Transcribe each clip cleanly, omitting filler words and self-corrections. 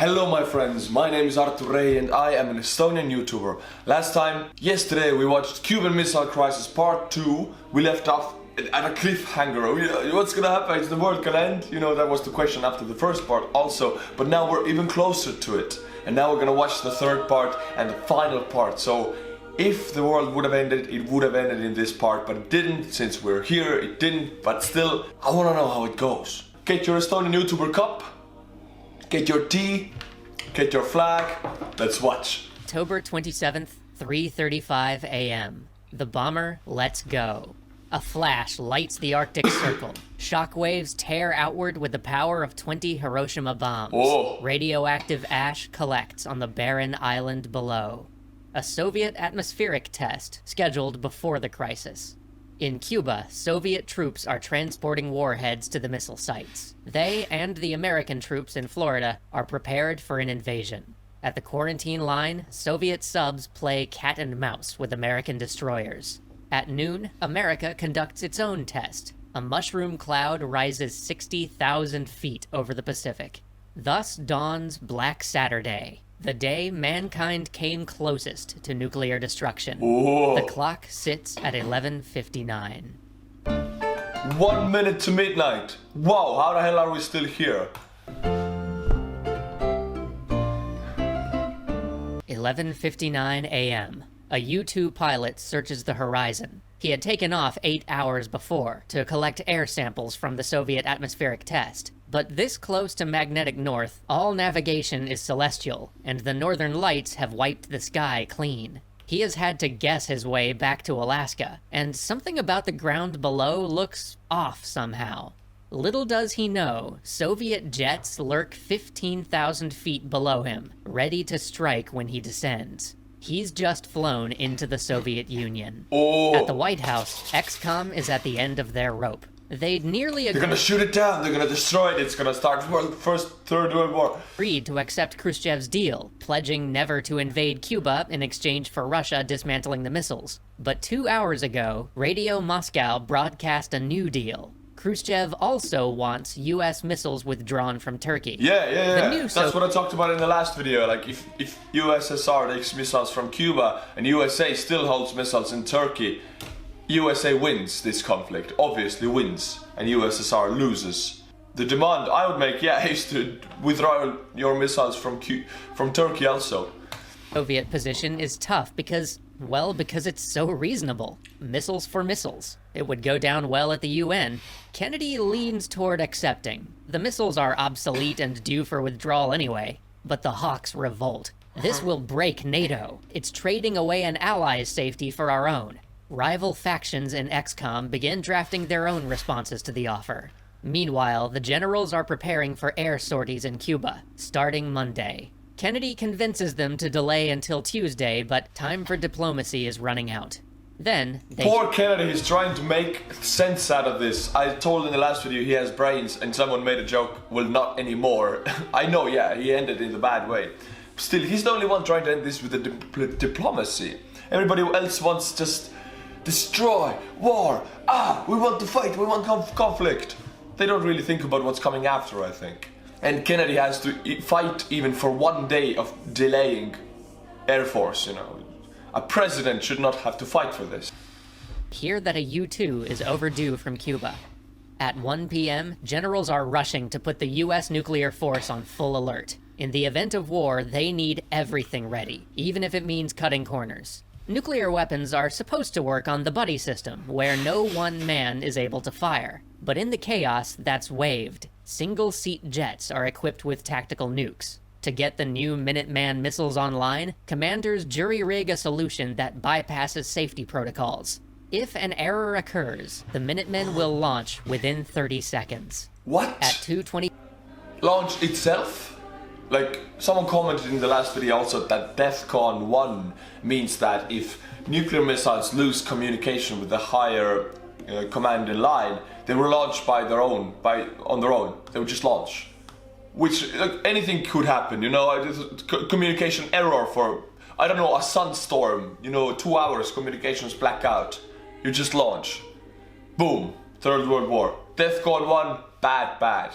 Hello my friends, my name is Artur and I am an Estonian YouTuber. Yesterday we watched Cuban Missile Crisis Part 2. We left off at a cliffhanger. What's gonna happen? Is the world gonna end? You know, that was the question after the first part also. But now we're even closer to it. And now we're gonna watch the third part and the final part. So if the world would have ended, it would have ended in this part. But it didn't, since we're here, it didn't. But still, I wanna know how it goes. Get your Estonian Youtuber Cup. Get your tea, get your flag, let's watch. October 27th, 3:35 a.m. The bomber lets go. A flash lights the Arctic Circle. Shockwaves tear outward with the power of 20 Hiroshima bombs. Oh. Radioactive ash collects on the barren island below. A Soviet atmospheric test scheduled before the crisis. In Cuba, Soviet troops are transporting warheads to the missile sites. They and the American troops in Florida are prepared for an invasion. At the quarantine line, Soviet subs play cat and mouse with American destroyers. At noon, America conducts its own test. A mushroom cloud rises 60,000 feet over the Pacific. Thus dawns Black Saturday, the day mankind came closest to nuclear destruction. Whoa. The clock sits at 11:59. 1 minute to midnight. Wow, how the hell are we still here? 11:59 a.m. A U-2 pilot searches the horizon. He had taken off 8 hours before to collect air samples from the Soviet atmospheric test. But this close to magnetic north, all navigation is celestial, and the northern lights have wiped the sky clean. He has had to guess his way back to Alaska, and something about the ground below looks off somehow. Little does he know, Soviet jets lurk 15,000 feet below him, ready to strike when he descends. He's just flown into the Soviet Union. Oh. At the White House, XCOM is at the end of their rope. They'd nearly They're gonna shoot it down, they're gonna destroy it, it's gonna start Third World War. agreed to accept Khrushchev's deal, pledging never to invade Cuba in exchange for Russia dismantling the missiles. But 2 hours ago, Radio Moscow broadcast a new deal. Khrushchev also wants US missiles withdrawn from Turkey. Yeah. That's what I talked about in the last video. Like, if USSR takes missiles from Cuba and USA still holds missiles in Turkey, USA wins this conflict, obviously wins, and USSR loses. The demand I would make, is to withdraw your missiles from Turkey also. Soviet position is tough because it's so reasonable. Missiles for missiles. It would go down well at the UN. Kennedy leans toward accepting. The missiles are obsolete and due for withdrawal anyway, but the Hawks revolt. This will break NATO. It's trading away an ally's safety for our own. Rival factions in XCOM begin drafting their own responses to the offer. Meanwhile, the generals are preparing for air sorties in Cuba, starting Monday. Kennedy convinces them to delay until Tuesday, but time for diplomacy is running out. Then Poor Kennedy is trying to make sense out of this. I told in the last video he has brains, and someone made a joke, well, not anymore. I know, he ended in the bad way. Still, he's the only one trying to end this with the diplomacy. Everybody else wants just destroy, war, we want to fight, we want conflict. They don't really think about what's coming after, I think. And Kennedy has to fight even for 1 day of delaying Air Force, you know. A president should not have to fight for this. hear that a U-2 is overdue from Cuba. At 1 p.m., generals are rushing to put the U.S. nuclear force on full alert. In the event of war, they need everything ready, even if it means cutting corners. Nuclear weapons are supposed to work on the buddy system, where no one man is able to fire. But in the chaos, that's waived. Single-seat jets are equipped with tactical nukes. To get the new Minuteman missiles online, commanders jury-rig a solution that bypasses safety protocols. If an error occurs, the Minutemen will launch within 30 seconds. What? At 2:20... Launch itself? Like, someone commented in the last video also that DEFCON 1 means that if nuclear missiles lose communication with the higher command in line, they will launch on their own. They would just launch. Which, anything could happen, you know, communication error for, I don't know, a sunstorm, 2 hours, communications blackout. You just launch. Boom. Third World War. DEFCON 1, bad.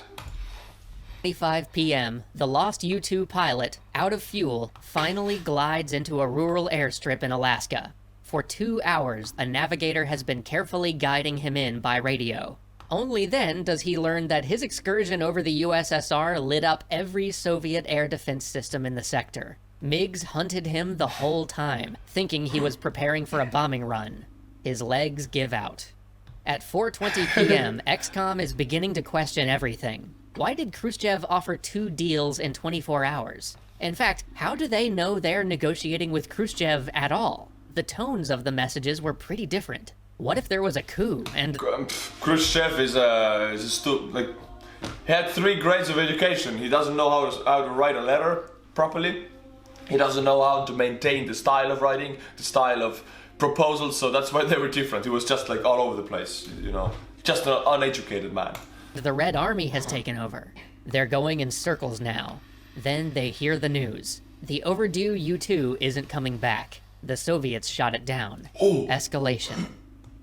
5 p.m., the lost U-2 pilot, out of fuel, finally glides into a rural airstrip in Alaska. For 2 hours, a navigator has been carefully guiding him in by radio. Only then does he learn that his excursion over the USSR lit up every Soviet air defense system in the sector. MiGs hunted him the whole time, thinking he was preparing for a bombing run. His legs give out. At 4:20 p.m., XCOM is beginning to question everything. Why did Khrushchev offer 2 deals in 24 hours? In fact, how do they know they're negotiating with Khrushchev at all? The tones of the messages were pretty different. What if there was a coup and... Khrushchev is a like, he had 3 grades of education. He doesn't know how to write a letter properly. He doesn't know how to maintain the style of writing, the style of proposals, so that's why they were different. He was just like all over the place, you know. Just an uneducated man. The Red Army has taken over. They're going in circles now. Then they hear the news. The overdue U-2 isn't coming back. The Soviets shot it down. Oh. Escalation.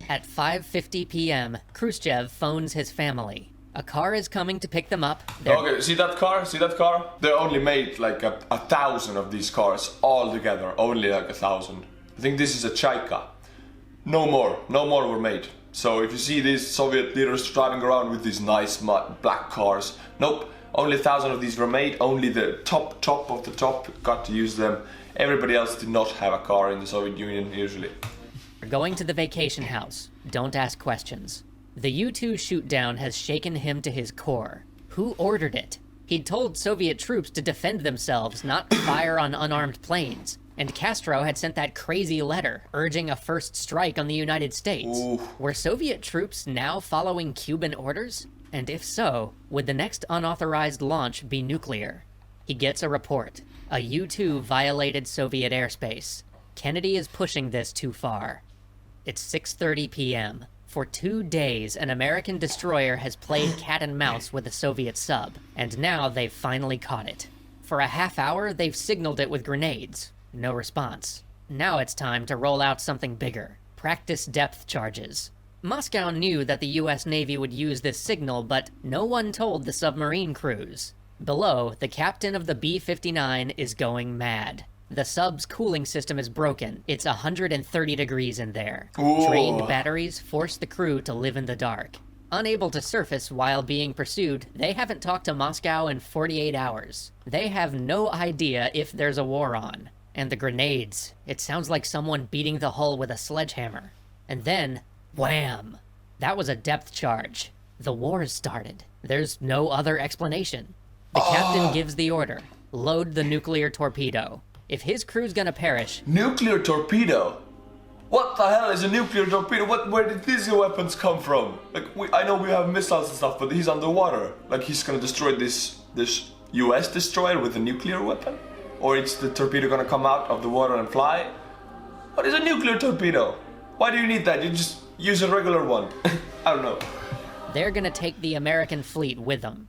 At 5:50 p.m., Khrushchev phones his family. A car is coming to pick them up. Okay, see that car? See that car? They only made like 1,000 of these cars all together. Only like 1,000. I think this is a Chaika. No more were made. So if you see these Soviet leaders driving around with these nice black cars, nope, only 1,000 of these were made. Only the top of the top got to use them. Everybody else did not have a car in the Soviet Union usually. We're going to the vacation house. Don't ask questions. The U-2 shoot-down has shaken him to his core. Who ordered it? He'd told Soviet troops to defend themselves, not fire on unarmed planes. And Castro had sent that crazy letter urging a first strike on the United States. Ooh. Were Soviet troops now following Cuban orders? And if so, would the next unauthorized launch be nuclear? He gets a report. A U-2 violated Soviet airspace. Kennedy is pushing this too far. It's 6:30 p.m. For 2 days, an American destroyer has played cat and mouse with a Soviet sub, and now they've finally caught it. For a half hour, they've signaled it with grenades. No response. Now it's time to roll out something bigger. Practice depth charges. Moscow knew that the US Navy would use this signal, but no one told the submarine crews. Below, the captain of the B-59 is going mad. The sub's cooling system is broken. It's 130 degrees in there. Ooh. Drained batteries force the crew to live in the dark. Unable to surface while being pursued, they haven't talked to Moscow in 48 hours. They have no idea if there's a war on. And the grenades. It sounds like someone beating the hull with a sledgehammer. And then, wham! That was a depth charge. The war started. There's no other explanation. The captain gives the order. Load the nuclear torpedo. If his crew's gonna perish... Nuclear torpedo? What the hell is a nuclear torpedo? Where did these weapons come from? Like, I know we have missiles and stuff, but he's underwater. Like, he's gonna destroy this US destroyer with a nuclear weapon? Or it's the torpedo gonna come out of the water and fly? What is a nuclear torpedo? Why do you need that? You just use a regular one. I don't know. They're gonna take the American fleet with them.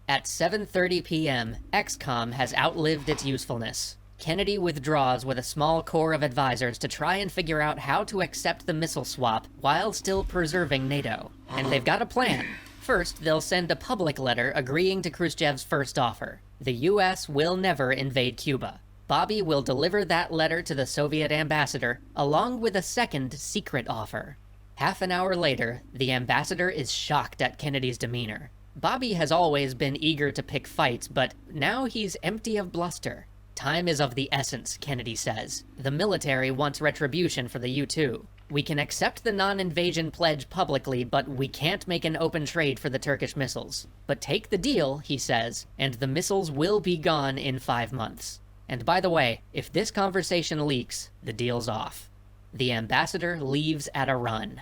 At 7:30 p.m., XCOM has outlived its usefulness. Kennedy withdraws with a small corps of advisors to try and figure out how to accept the missile swap while still preserving NATO. And they've got a plan. First, they'll send a public letter agreeing to Khrushchev's first offer. The US will never invade Cuba. Bobby will deliver that letter to the Soviet ambassador, along with a second secret offer. Half an hour later, the ambassador is shocked at Kennedy's demeanor. Bobby has always been eager to pick fights, but now he's empty of bluster. Time is of the essence, Kennedy says. The military wants retribution for the U-2. We can accept the non-invasion pledge publicly, but we can't make an open trade for the Turkish missiles. But take the deal, he says, and the missiles will be gone in 5 months. And by the way, if this conversation leaks, the deal's off. The ambassador leaves at a run.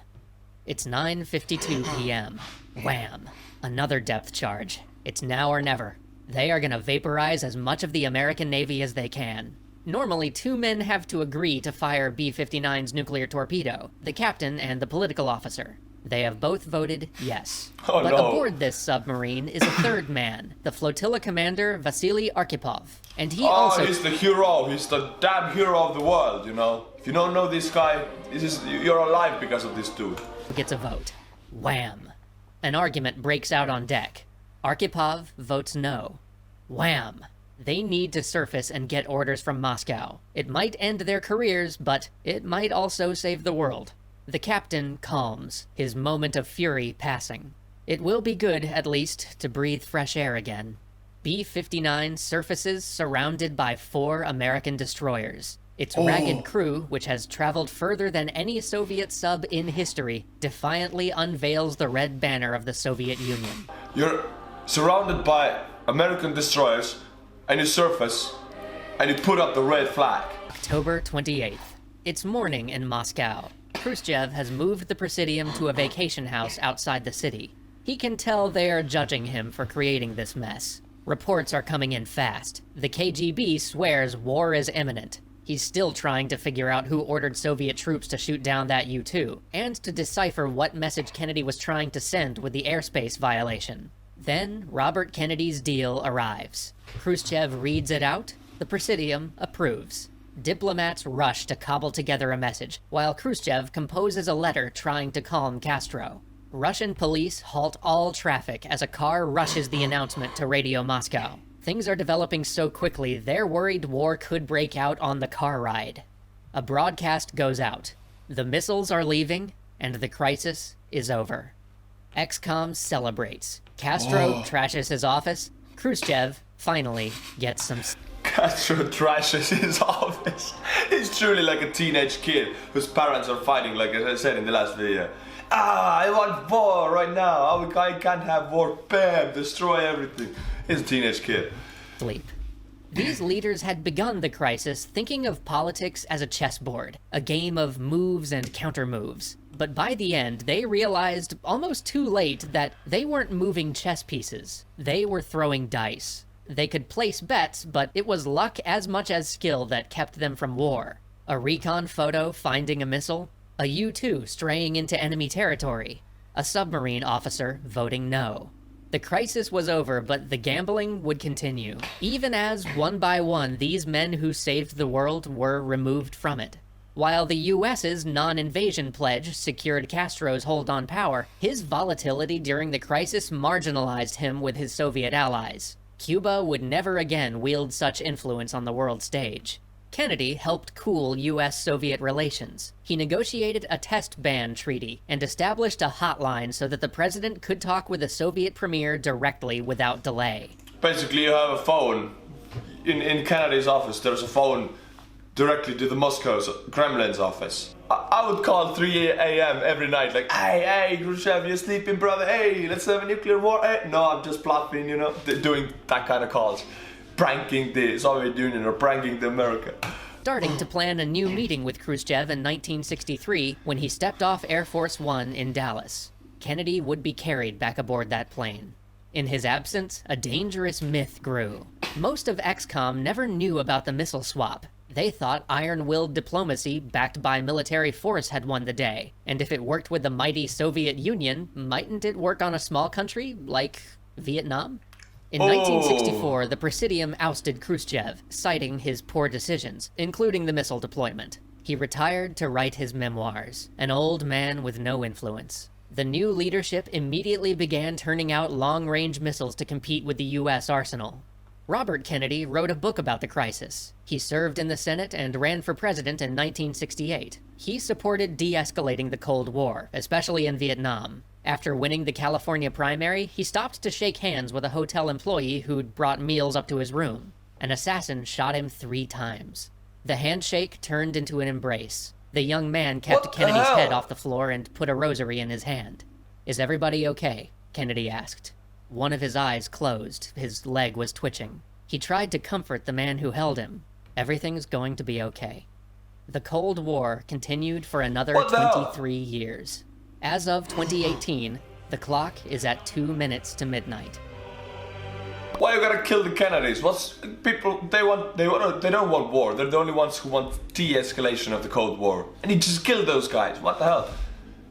It's 9:52 p.m. Wham! Another depth charge. It's now or never. They are gonna vaporize as much of the American Navy as they can. Normally, 2 men have to agree to fire B-59's nuclear torpedo, the captain and the political officer. They have both voted yes. Oh, but no. aboard this submarine is a third man, the flotilla commander Vasily Arkhipov. And he he's the hero. He's the damn hero of the world, you know. If you don't know this guy, you're alive because of this dude. gets a vote. Wham! An argument breaks out on deck. Arkhipov votes no. Wham! They need to surface and get orders from Moscow. It might end their careers, but it might also save the world. The captain calms, his moment of fury passing. It will be good, at least, to breathe fresh air again. B-59 surfaces surrounded by 4 American destroyers. Its ragged crew, which has traveled further than any Soviet sub in history, defiantly unveils the red banner of the Soviet Union. You're surrounded by American destroyers, and you surface, and you put up the red flag. October 28th. It's morning in Moscow. Khrushchev has moved the Presidium to a vacation house outside the city. He can tell they are judging him for creating this mess. Reports are coming in fast. The KGB swears war is imminent. He's still trying to figure out who ordered Soviet troops to shoot down that U-2, and to decipher what message Kennedy was trying to send with the airspace violation. Then, Robert Kennedy's deal arrives. Khrushchev reads it out, the Presidium approves. Diplomats rush to cobble together a message, while Khrushchev composes a letter trying to calm Castro. Russian police halt all traffic as a car rushes the announcement to Radio Moscow. Things are developing so quickly, they're worried war could break out on the car ride. A broadcast goes out. The missiles are leaving, and the crisis is over. XCOM celebrates. Castro trashes his office. Khrushchev finally gets some... Castro trashes his office. He's truly like a teenage kid whose parents are fighting, like I said in the last video. I want war right now. I can't have war. Bam, destroy everything. He's a teenage kid. Sleep. These leaders had begun the crisis thinking of politics as a chessboard, a game of moves and counter-moves. But by the end, they realized, almost too late, that they weren't moving chess pieces. They were throwing dice. They could place bets, but it was luck as much as skill that kept them from war. A recon photo finding a missile, a U-2 straying into enemy territory, a submarine officer voting no. The crisis was over, but the gambling would continue, even as, one by one, these men who saved the world were removed from it. While the US's non-invasion pledge secured Castro's hold on power, his volatility during the crisis marginalized him with his Soviet allies. Cuba would never again wield such influence on the world stage. Kennedy helped cool US-Soviet relations. He negotiated a test ban treaty and established a hotline so that the president could talk with the Soviet premier directly without delay. Basically, you have a phone. In Kennedy's office, there's a phone directly to the Moscow's Kremlin's office. I would call 3 a.m. every night, like, hey, Khrushchev, you sleeping, brother? Hey, let's have a nuclear war. Hey. No, I'm just bluffing, you know, doing that kind of calls. Pranking the Soviet Union or pranking the America. Starting to plan a new meeting with Khrushchev in 1963 when he stepped off Air Force One in Dallas. Kennedy would be carried back aboard that plane. In his absence, a dangerous myth grew. Most of XCOM never knew about the missile swap. They thought iron-willed diplomacy backed by military force had won the day, and if it worked with the mighty Soviet Union, mightn't it work on a small country like Vietnam? In 1964, the Presidium ousted Khrushchev, citing his poor decisions, including the missile deployment. He retired to write his memoirs, an old man with no influence. The new leadership immediately began turning out long-range missiles to compete with the US arsenal. Robert Kennedy wrote a book about the crisis. He served in the Senate and ran for president in 1968. He supported de-escalating the Cold War, especially in Vietnam. After winning the California primary, he stopped to shake hands with a hotel employee who'd brought meals up to his room. An assassin shot him 3 times. The handshake turned into an embrace. The young man kept Kennedy's head off the floor and put a rosary in his hand. "Is everybody okay?" Kennedy asked. One of his eyes closed. His leg was twitching. He tried to comfort the man who held him. "Everything's going to be okay." The Cold War continued for another 23 years. As of 2018, the clock is at 2 minutes to midnight. Why you gotta kill the Kennedys? They don't want war. They're the only ones who want de-escalation of the Cold War. And you just kill those guys. What the hell?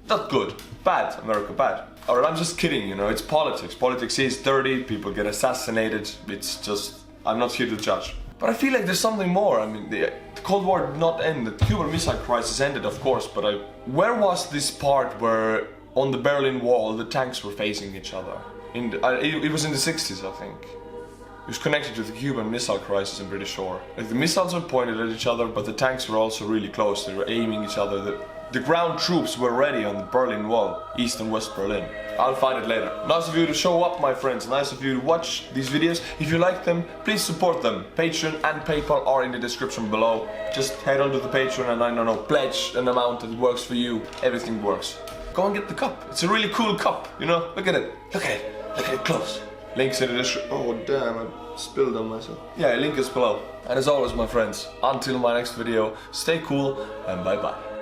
Not good. Bad, America, bad. Alright, I'm just kidding, you know, it's politics. Politics is dirty, people get assassinated. It's just, I'm not here to judge. But I feel like there's something more. I mean, the Cold War did not end. The Cuban Missile Crisis ended, of course, but where was this part where on the Berlin Wall the tanks were facing each other? It was in the 60s, I think. It was connected to the Cuban Missile Crisis, I'm pretty sure. Like, the missiles were pointed at each other, but the tanks were also really close. They were aiming each other. The ground troops were ready on the Berlin Wall, East and West Berlin. I'll find it later. Nice of you to show up, my friends. Nice of you to watch these videos. If you like them, please support them. Patreon and PayPal are in the description below. Just head on to the Patreon and, I don't know, pledge an amount that works for you. Everything works. Go and get the cup. It's a really cool cup, you know? Look at it. Look at it. Look at it close. Links in the description. Oh damn, I spilled on myself. Yeah, link is below. And as always, my friends, until my next video, stay cool and bye bye.